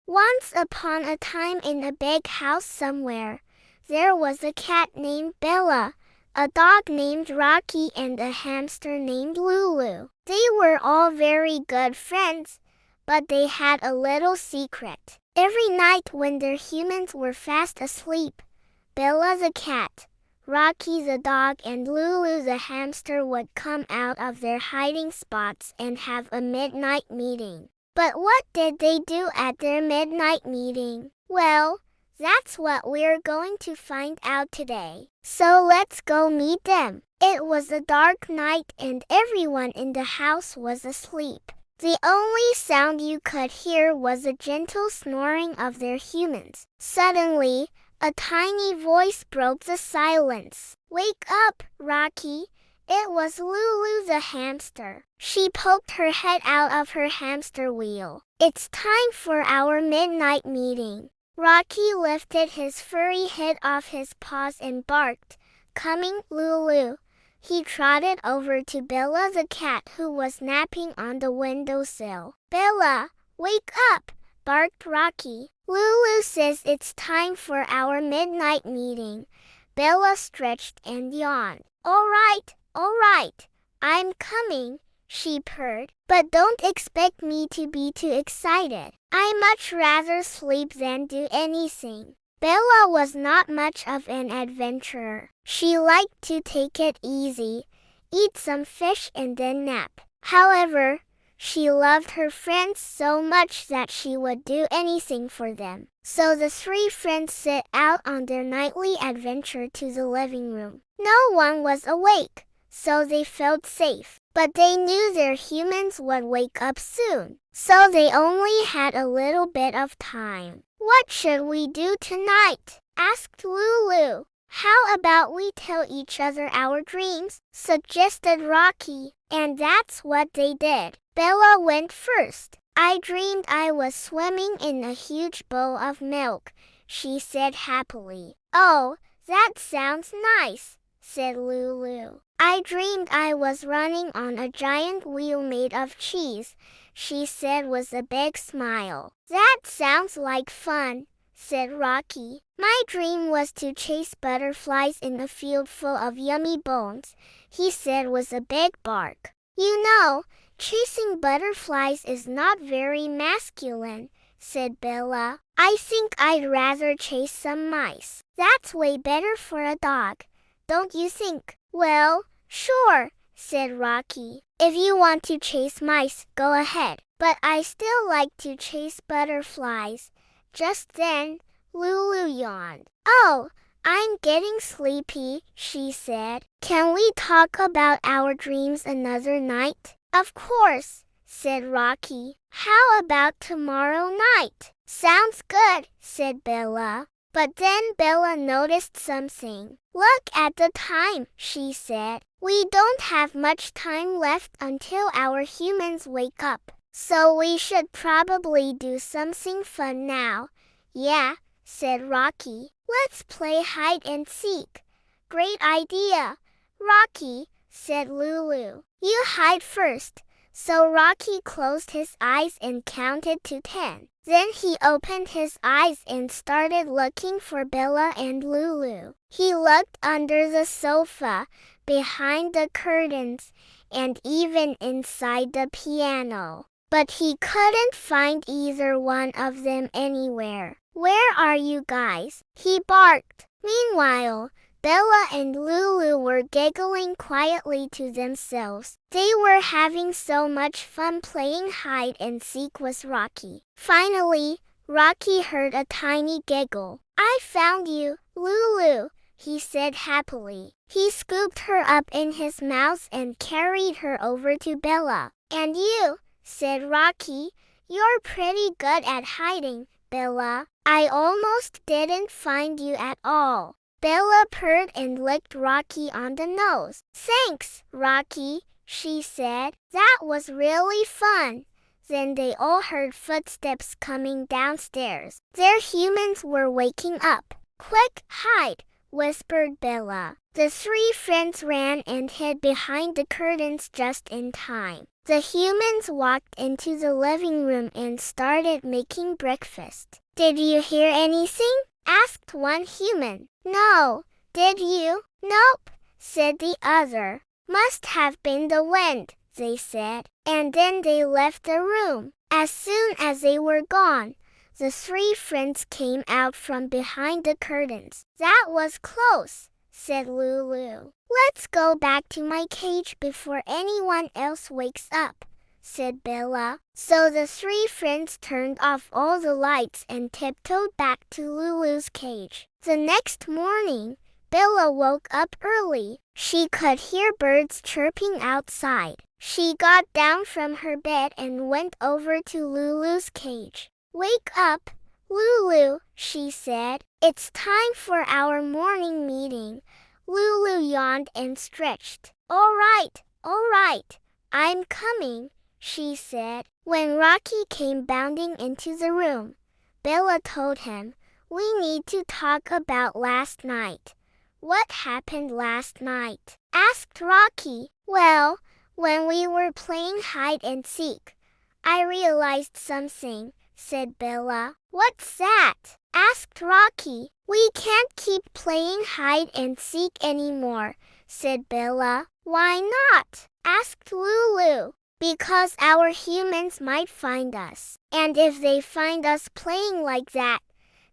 Once upon a time in a big house somewhere, there was a cat named Bella, a dog named Rocky, and a hamster named Lulu. They were all very good friends, but they had a little secret. Every night when their humans were fast asleep, Bella the cat, Rocky the dog, and Lulu the hamster would come out of their hiding spots and have a midnight meeting. But what did they do at their midnight meeting? Well, that's what we're going to find out today. So let's go meet them. It was a dark night and everyone in the house was asleep. The only sound you could hear was a gentle snoring of their humans. Suddenly, a tiny voice broke the silence. "Wake up, Rocky." It was Lulu the hamster. She poked her head out of her hamster wheel. "It's time for our midnight meeting." Rocky lifted his furry head off his paws and barked, "Coming, Lulu." He trotted over to Bella the cat, who was napping on the windowsill. "Bella, wake up," barked Rocky. "Lulu says it's time for our midnight meeting." Bella stretched and yawned. All right, I'm coming," she purred. "But don't expect me to be too excited. I much rather sleep than do anything." Bella was not much of an adventurer. She liked to take it easy, eat some fish and then nap. However, she loved her friends so much that she would do anything for them. So the three friends set out on their nightly adventure to the living room. No one was awake, so they felt safe. But they knew their humans would wake up soon, so they only had a little bit of time. "What should we do tonight?" asked Lulu. "How about we tell each other our dreams?" suggested Rocky. And that's what they did. Bella went first. "I dreamed I was swimming in a huge bowl of milk," she said happily. "Oh, that sounds nice," said Lulu. "I dreamed I was running on a giant wheel made of cheese," she said with a big smile. "That sounds like fun," said Rocky. "My dream was to chase butterflies in a field full of yummy bones," he said with a big bark. "You know, chasing butterflies is not very masculine," said Bella. "I think I'd rather chase some mice. That's way better for a dog, don't you think?" "Well, sure," said Rocky. "If you want to chase mice, go ahead. But I still like to chase butterflies." Just then, Lulu yawned. "Oh, I'm getting sleepy," she said. "Can we talk about our dreams another night?" "Of course," said Rocky. "How about tomorrow night?" "Sounds good," said Bella. But then Bella noticed something. "Look at the time," she said. "We don't have much time left until our humans wake up. So we should probably do something fun now." "Yeah," said Rocky. "Let's play hide and seek." "Great idea, Rocky," said Lulu. "You hide first." So Rocky closed his eyes and counted to 10. Then he opened his eyes and started looking for Bella and Lulu. He looked under the sofa, behind the curtains, and even inside the piano. But he couldn't find either one of them anywhere. "Where are you guys?" he barked. Meanwhile, Bella and Lulu were giggling quietly to themselves. They were having so much fun playing hide and seek with Rocky. Finally, Rocky heard a tiny giggle. "I found you, Lulu," he said happily. He scooped her up in his mouth and carried her over to Bella. "And you," said Rocky, "you're pretty good at hiding, Bella. I almost didn't find you at all." Bella purred and licked Rocky on the nose. "Thanks, Rocky," she said. "That was really fun." Then they all heard footsteps coming downstairs. Their humans were waking up. "Quick, hide," whispered Bella. The three friends ran and hid behind the curtains just in time. The humans walked into the living room and started making breakfast. "Did you hear anything?" asked one human. "No. Did you?" "Nope," said the other. "Must have been the wind," they said. And then they left the room. As soon as they were gone, the three friends came out from behind the curtains. "That was close," said Lulu. "Let's go back to my cage before anyone else wakes up," said Bella. So the three friends turned off all the lights and tiptoed back to Lulu's cage. The next morning, Bella woke up early. She could hear birds chirping outside. She got down from her bed and went over to Lulu's cage. "Wake up, Lulu," she said. "It's time for our morning meeting." Lulu yawned and stretched. All right, I'm coming," she said. When Rocky came bounding into the room, Bella told him, "We need to talk about last night." "What happened last night?" asked Rocky. "Well, when we were playing hide and seek, I realized something," said Bella. "What's that?" asked Rocky. "We can't keep playing hide and seek anymore," said Bella. "Why not?" asked Lulu. "Because our humans might find us. And if they find us playing like that,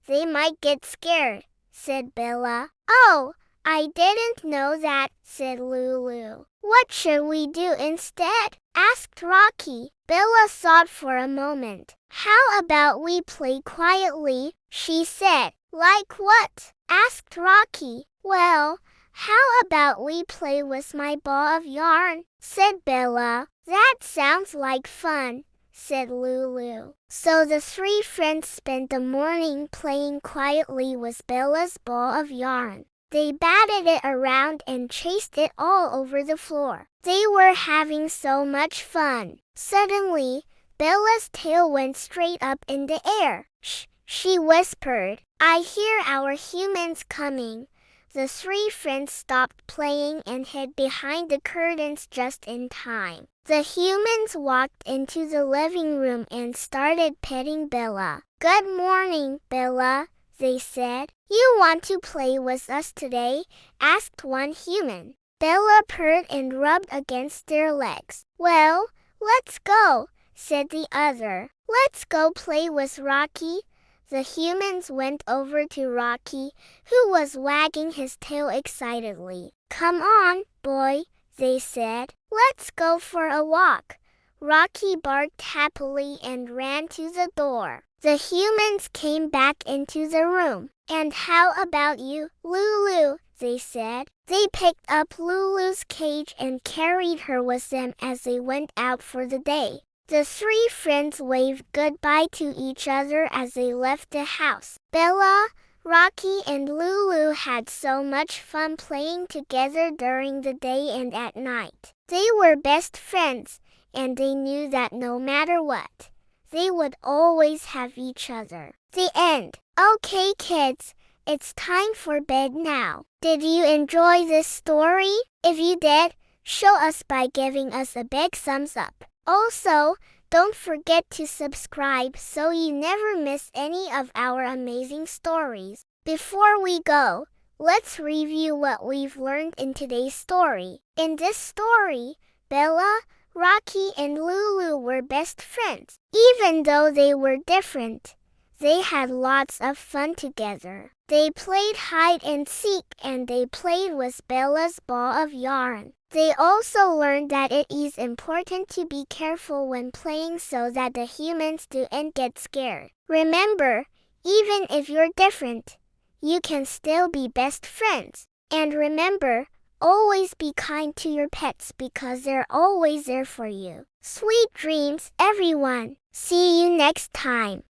they might get scared," said Bella. "Oh, I didn't know that," said Lulu. "What should we do instead?" asked Rocky. Bella thought for a moment. "How about we play quietly?" she said. "Like what?" asked Rocky. "Well, how about we play with my ball of yarn?" said Bella. "That sounds like fun," said Lulu. So the three friends spent the morning playing quietly with Bella's ball of yarn. They batted it around and chased it all over the floor. They were having so much fun. Suddenly, Bella's tail went straight up in the air. "Shh," she whispered. "I hear our humans coming." The three friends stopped playing and hid behind the curtains just in time. The humans walked into the living room and started petting Bella. "Good morning, Bella," they said. "You want to play with us today?" asked one human. Bella purred and rubbed against their legs. "Well, let's go," said the other. "Let's go play with Rocky." The humans went over to Rocky, who was wagging his tail excitedly. "Come on, boy," they said. "Let's go for a walk." Rocky barked happily and ran to the door. The humans came back into the room. "And how about you, Lulu?" they said. They picked up Lulu's cage and carried her with them as they went out for the day. The three friends waved goodbye to each other as they left the house. Bella, Rocky, and Lulu had so much fun playing together during the day and at night. They were best friends, and they knew that no matter what, they would always have each other. The end. Okay, kids, it's time for bed now. Did you enjoy this story? If you did, show us by giving us a big thumbs up. Also, don't forget to subscribe so you never miss any of our amazing stories. Before we go, let's review what we've learned in today's story. In this story, Bella, Rocky, and Lulu were best friends. Even though they were different, they had lots of fun together. They played hide and seek and they played with Bella's ball of yarn. They also learned that it is important to be careful when playing so that the humans don't get scared. Remember, even if you're different, you can still be best friends. And remember, always be kind to your pets because they're always there for you. Sweet dreams, everyone. See you next time.